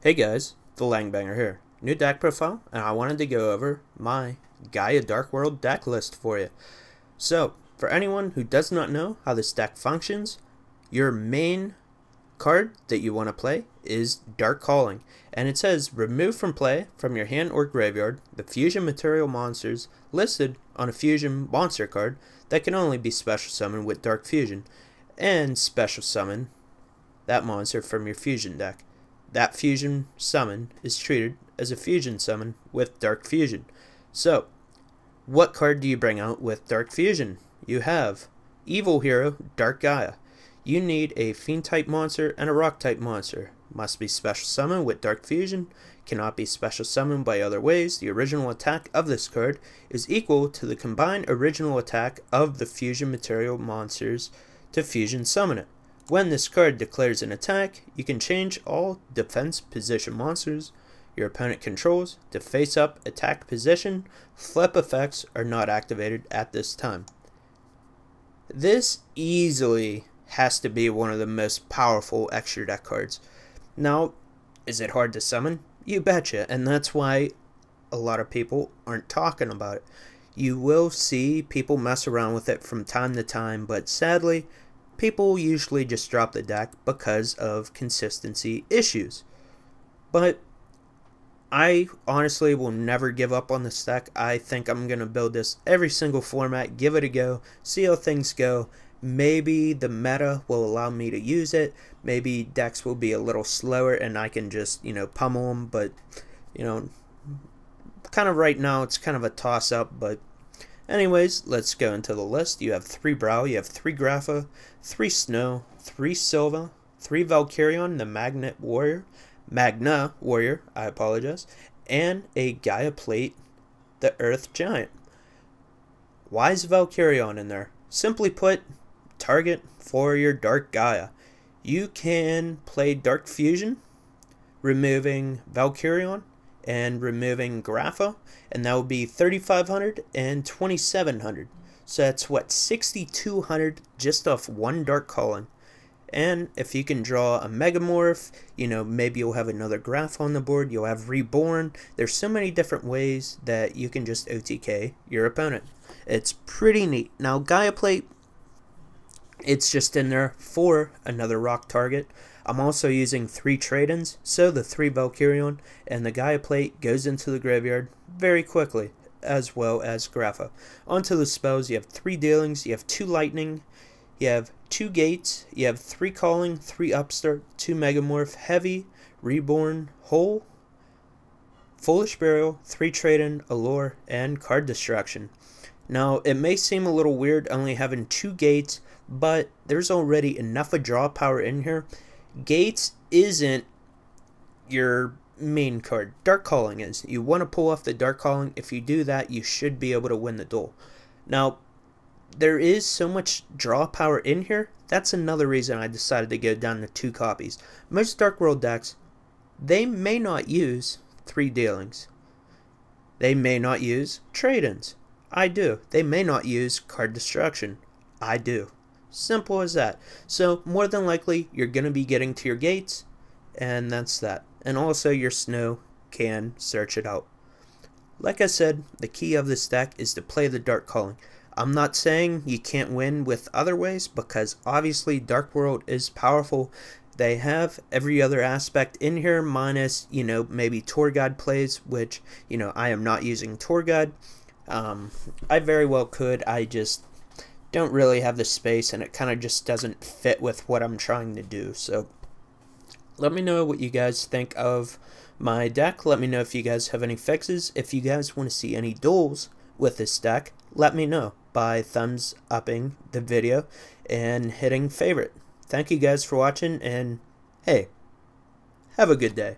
Hey guys, the Langbanger here. New deck profile, and I wanted to go over my Gaia Dark World deck list for you. So, for anyone who does not know how this deck functions, your main card that you want to play is Dark Calling, and it says remove from play from your hand or graveyard the fusion material monsters listed on a fusion monster card that can only be special summoned with Dark Fusion, and special summon that monster from your fusion deck. That fusion summon is treated as a fusion summon with Dark Fusion. So, what card do you bring out with Dark Fusion? You have Evil Hero, Dark Gaia. You need a Fiend type monster and a Rock type monster. Must be special summoned with Dark Fusion. Cannot be special summoned by other ways. The original attack of this card is equal to the combined original attack of the fusion material monsters to fusion summon it. When this card declares an attack, you can change all defense position monsters your opponent controls to face-up attack position. Flip effects are not activated at this time. This easily has to be one of the most powerful extra deck cards. Now, is it hard to summon? You betcha, and that's why a lot of people aren't talking about it. You will see people mess around with it from time to time, but sadly, people usually just drop the deck because of consistency issues. But I honestly will never give up on this deck. I think I'm going to build this every single format, give it a go, see how things go. Maybe the meta will allow me to use it. Maybe decks will be a little slower and I can just, pummel them. But, kind of right now it's kind of a toss-up, but anyways, let's go into the list. You have 3 Brow, you have 3 Grapha, 3 Snow, 3 Silva, 3 Valkyrion, the Magna Warrior, I apologize, and a Gaia Plate, the Earth Giant. Why is Valkyrion in there? Simply put, target for your Dark Gaia. You can play Dark Fusion, removing Valkyrion, and removing Grapha, and that would be 3,500 and 2,700. So that's what, 6,200 just off one Dark Calling. And if you can draw a Megamorph, maybe you'll have another Graph on the board, you'll have Reborn. There's so many different ways that you can just OTK your opponent. It's pretty neat. Now Gaia Plate, it's just in there for another rock target. I'm also using 3 trade-ins, so the 3 Valkyrion and the Gaia Plate goes into the graveyard very quickly, as well as Grapha. Onto the spells, you have 3 dealings, you have 2 lightning, you have 2 gates, you have 3 calling, 3 upstart, 2 megamorph, heavy, reborn, whole, foolish burial, 3 trade-in, allure, and card destruction. Now, it may seem a little weird only having 2 gates, but there's already enough of draw power in here. Gates isn't your main card. Dark Calling is. You want to pull off the Dark Calling. If you do that, you should be able to win the duel. Now, there is so much draw power in here. That's another reason I decided to go down to 2 copies. Most Dark World decks, they may not use 3 dealings. They may not use trade-ins. I do. They may not use card destruction. I do. Simple as that. So more than likely you're going to be getting to your gates, and that's that. And also your Snow can search it out. Like I said, the key of this deck is to play the Dark Calling. I'm not saying you can't win with other ways, because obviously Dark World is powerful. They have every other aspect in here minus, maybe Tour Guide plays, which, I am not using Tour Guide. I very well could. I just don't really have the space, and it kind of just doesn't fit with what I'm trying to do. So let me know what you guys think of my deck. Let me know if you guys have any fixes. If you guys want to see any duels with this deck, let me know by thumbs upping the video and hitting favorite. Thank you guys for watching, and hey, have a good day.